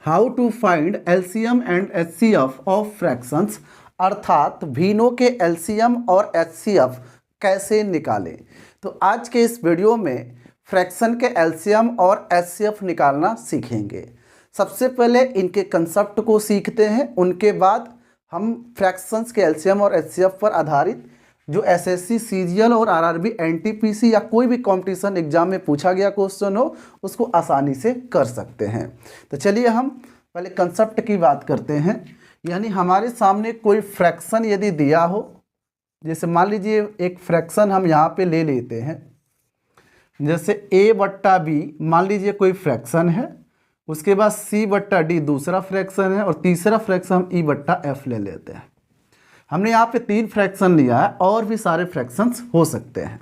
How to find LCM and HCF of fractions, अर्थात भिन्नों के एलसीएम और एचसीएफ कैसे निकालें। तो आज के इस वीडियो में फ्रैक्शन के एलसीएम और एचसीएफ निकालना सीखेंगे। सबसे पहले इनके कंसेप्ट को सीखते हैं, उनके बाद हम फ्रैक्शंस के एलसीएम और एचसीएफ पर आधारित जो एसएससी, सीजीएल और आरआरबी, एनटीपीसी या कोई भी कंपटीशन एग्जाम में पूछा गया क्वेश्चन हो उसको आसानी से कर सकते हैं। तो चलिए हम पहले कंसेप्ट की बात करते हैं। यानी हमारे सामने कोई फ्रैक्शन यदि दिया हो, जैसे मान लीजिए एक फ्रैक्शन हम यहाँ पे ले लेते हैं, जैसे a/b मान लीजिए कोई फ्रैक्शन है, उसके बाद c/d दूसरा फ्रैक्शन है और तीसरा फ्रैक्शन हम e/f ले लेते हैं। हमने यहाँ पे 3 फ्रैक्शन लिया है, और भी सारे फ्रैक्शंस हो सकते हैं।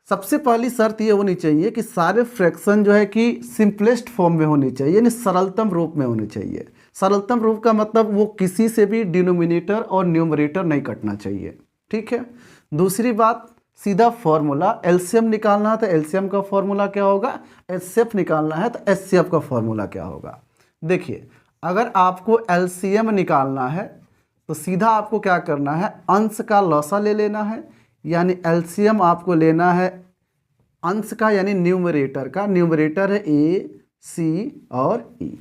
सबसे पहली शर्त ये होनी चाहिए कि सारे फ्रैक्शन जो है कि सिंपलेस्ट फॉर्म में होने चाहिए, यानी सरलतम रूप में होने चाहिए। सरलतम रूप का मतलब वो किसी से भी डिनोमिनेटर और न्यूमरेटर नहीं कटना चाहिए, ठीक है। दूसरी बात, सीधा फॉर्मूला, एलसीएम निकालना है तो एलसीएम का फॉर्मूला क्या होगा, एचसीएफ निकालना है तो एचसीएफ का फॉर्मूला क्या होगा। देखिए, अगर आपको एलसीएम निकालना है तो सीधा आपको क्या करना है, अंश का लॉसा ले लेना है, यानी एलसीएम आपको लेना है अंश का, यानी न्यूमरेटर का। न्यूमरेटर है ए, सी और ई।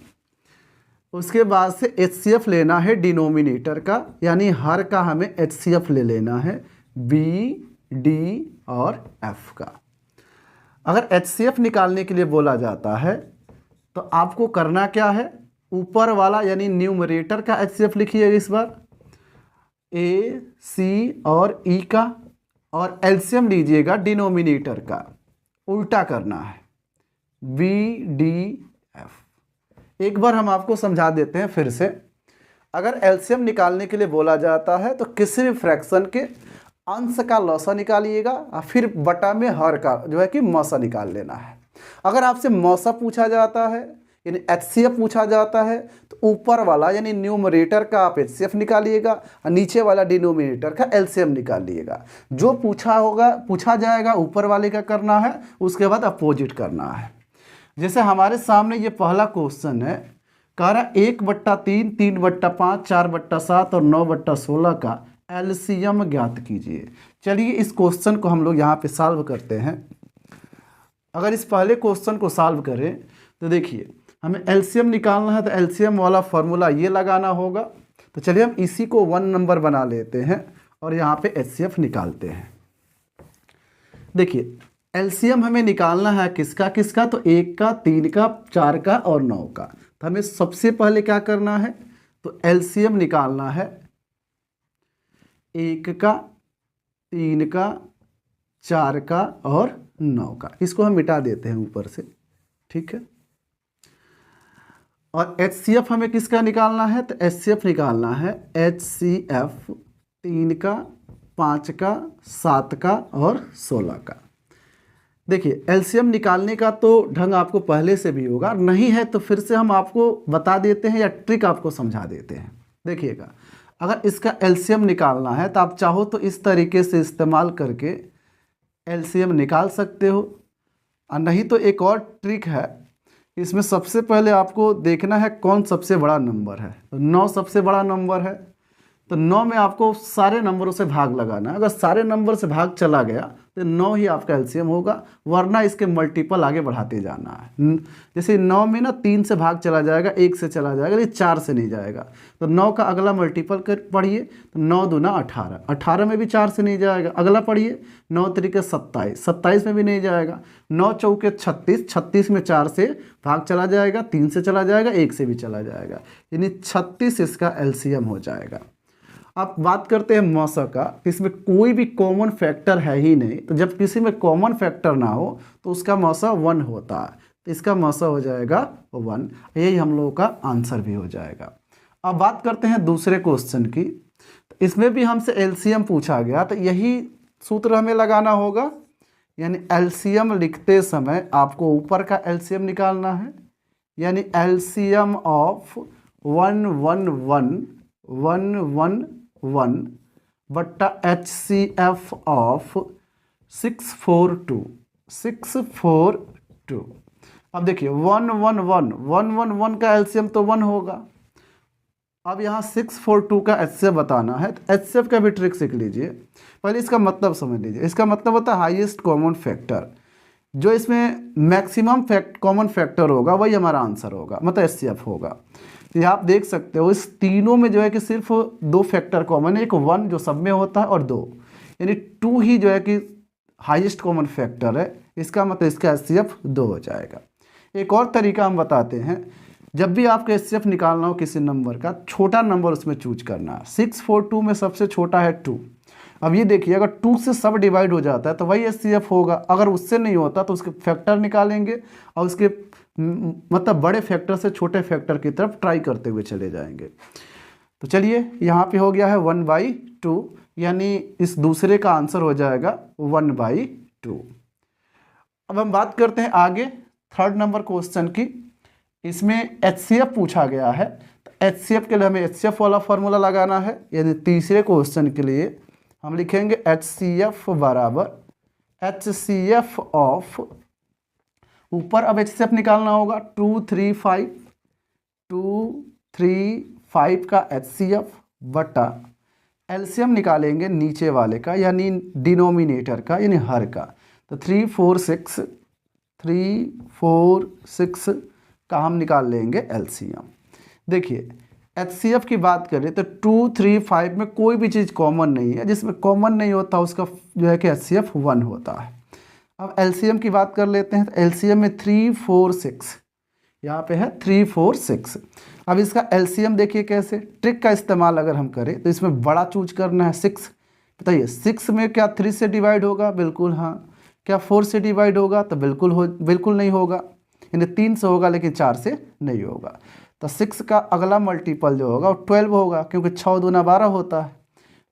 उसके बाद से एचसीएफ लेना है डिनोमिनेटर का, यानी हर का हमें एचसीएफ ले लेना है, बी, डी और एफ का। अगर एचसीएफ निकालने के लिए बोला जाता है तो आपको करना क्या है, ऊपर वाला यानी न्यूमरेटर का एचसीएफ लिखिए इस बार, ए, सी और ई का, और एलसीएम लीजिएगा डिनोमिनेटर का, उल्टा करना है, बी, डी, एफ। एक बार हम आपको समझा देते हैं फिर से। अगर एलसीएम निकालने के लिए बोला जाता है तो किसी भी फ्रैक्शन के अंश का लॉसा निकालिएगा और फिर बटा में हर का जो है कि मौसा निकाल लेना है। अगर आपसे मौसा पूछा जाता है यानी एचसीएफ पूछा जाता है तो ऊपर वाला यानी न्यूमरेटर का आप एचसीएफ निकालिएगा और नीचे वाला डिनोमिनेटर का एलसीएम निकालिएगा। जो पूछा जाएगा ऊपर वाले का करना है, उसके बाद अपोजिट करना है। जैसे हमारे सामने ये पहला क्वेश्चन है, कह रहा 1/3, 3/5, 4/7 और 9/16 का एलसीएम ज्ञात कीजिए। चलिए इस क्वेश्चन को हम लोग यहाँ पे सॉल्व करते हैं। अगर इस पहले क्वेश्चन को सॉल्व करें तो देखिए, हमें एलसीएम निकालना है तो एलसीएम वाला फॉर्मूला ये लगाना होगा। तो चलिए हम इसी को 1 नंबर बना लेते हैं और यहाँ पे एचसीएफ निकालते हैं। देखिए, एलसीएम हमें निकालना है किसका किसका, तो 1 का, 3 का, 4 का और 9 का। तो हमें सबसे पहले क्या करना है, तो एलसीएम निकालना है 1 का, 3 का, 4 का और 9 का। इसको हम मिटा देते हैं ऊपर से, ठीक है। और एचसीएफ हमें किसका निकालना है, तो एचसीएफ निकालना है एचसीएफ 3 का, 5 का, 7 का और 16 का। देखिए, एलसीएम निकालने का तो ढंग आपको पहले से भी होगा, नहीं है तो फिर से हम आपको बता देते हैं या ट्रिक आपको समझा देते हैं। देखिएगा, अगर इसका एलसीएम निकालना है तो आप चाहो तो इस तरीके से इस्तेमाल करके एलसीएम निकाल सकते हो, और नहीं तो एक और ट्रिक है। इसमें सबसे पहले आपको देखना है कौन सबसे बड़ा नंबर है। तो 9 सबसे बड़ा नंबर है, तो 9 में आपको सारे नंबरों से भाग लगाना है। अगर सारे नंबर से भाग चला गया तो 9 ही आपका एलसीएम होगा, वरना इसके मल्टीपल आगे बढ़ाते जाना है। जैसे 9 में ना 3 से भाग चला जाएगा, 1 से चला जाएगा, लेकिन 4 से नहीं जाएगा। तो 9 का अगला मल्टीपल कर पढ़िए, तो 9 दूना 18, 18 में भी 4 से नहीं जाएगा। अगला पढ़िए 9 तरीके 27, 27 में भी नहीं जाएगा। 9 चौके 36, 36 में 4 से भाग चला जाएगा, 3 से चला जाएगा, 1 से भी चला जाएगा, यानी 36 इसका एलसीएम हो जाएगा। अब बात करते हैं मौसा का। इसमें कोई भी कॉमन फैक्टर है ही नहीं, तो जब किसी में कॉमन फैक्टर ना हो तो उसका मौसा 1 होता है, तो इसका मौसा हो जाएगा 1। यही हम लोगों का आंसर भी हो जाएगा। अब बात करते हैं दूसरे क्वेश्चन की। तो इसमें भी हमसे एलसीएम पूछा गया, तो यही सूत्र हमें लगाना होगा, यानी एलसीएम लिखते समय आपको ऊपर का एलसीएम निकालना है, यानी एलसीएम ऑफ 111 बट्टा HCF ऑफ 642। अब देखिए 1 1 1 1 1 1 का एलसीएम तो 1 होगा। अब यहाँ 6 4 2 का एचसीएफ बताना है, तो एचसीएफ का भी ट्रिक सीख लीजिए। पहले इसका मतलब समझ लीजिए। इसका मतलब होता है हाईएस्ट कॉमन फैक्टर, जो इसमें मैक्सिमम कॉमन फैक्टर होगा वही हमारा आंसर होगा, मतलब एचसीएफ होगा। तो ये आप देख सकते हो इस तीनों में जो है कि सिर्फ 2 फैक्टर कॉमन है, एक 1 जो सब में होता है और 2, यानी 2 ही जो है कि हाईएस्ट कॉमन फैक्टर है। इसका मतलब इसका एचसीएफ 2 हो जाएगा। एक और तरीका हम बताते हैं, जब भी आपको एचसीएफ निकालना हो किसी नंबर का, छोटा नंबर उसमें चूज करना है। 6 4 2 में सबसे छोटा है 2। अब ये देखिए अगर 2 से सब डिवाइड हो जाता है तो वही एचसीएफ होगा, अगर उससे नहीं होता तो उसके फैक्टर निकालेंगे और उसके मतलब बड़े फैक्टर से छोटे फैक्टर की तरफ ट्राई करते हुए चले जाएंगे। तो चलिए यहाँ पे हो गया है 1/2, यानी इस दूसरे का आंसर हो जाएगा 1/2। अब हम बात करते हैं आगे 3rd नंबर क्वेश्चन की। इसमें एचसीएफ पूछा गया है, तो एचसीएफ के लिए हमें एचसीएफ वाला फॉर्मूला लगाना है। यानी तीसरे क्वेश्चन के लिए हम लिखेंगे एचसीएफ बराबर एचसीएफ ऑफ, ऊपर अब एचसीएफ निकालना होगा 2 3 5, 2 3 5 का एचसीएफ बटा एलसीएम निकालेंगे नीचे वाले का, यानी डिनोमिनेटर का, यानी हर का। तो 3 4 6 का हम निकाल लेंगे एलसीएम। देखिए एचसीएफ की बात करें तो 2 3 5 में कोई भी चीज़ कॉमन नहीं है, जिसमें कॉमन नहीं होता उसका जो है कि एचसीएफ 1 होता है। अब एलसीएम की बात कर लेते हैं, तो एलसीएम में 3 4 6, यहाँ पे है 3 4 6। अब इसका एलसीएम देखिए कैसे, ट्रिक का इस्तेमाल अगर हम करें तो इसमें बड़ा चूज करना है 6। बताइए 6 में क्या 3 से डिवाइड होगा? बिल्कुल हाँ। क्या 4 से डिवाइड होगा? तो बिल्कुल नहीं होगा, यानी 3 से होगा लेकिन 4 से नहीं होगा। तो 6 का अगला मल्टीपल जो होगा वो 12 होगा, क्योंकि 6 दूना 12 होता है।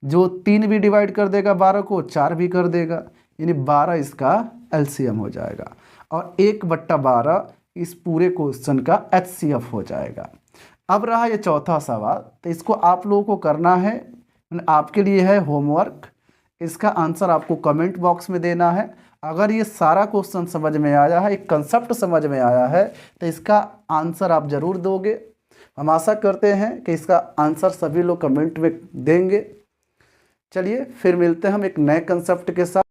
जो 3 भी डिवाइड कर देगा 12 को, 4 भी कर देगा, यानी 12 इसका एलसीएम हो जाएगा। और 1/12 इस पूरे क्वेश्चन का एचसीएफ हो जाएगा। अब रहा ये चौथा सवाल, तो इसको आप लोगों को करना है, आपके लिए है होमवर्क। इसका आंसर आपको कमेंट बॉक्स में देना है। अगर ये सारा क्वेश्चन समझ में आया है, एक कंसेप्ट समझ में आया है, तो इसका आंसर आप ज़रूर दोगे। हम आशा करते हैं कि इसका आंसर सभी लोग कमेंट में देंगे। चलिए फिर मिलते हैं हम एक नए कंसेप्ट के साथ।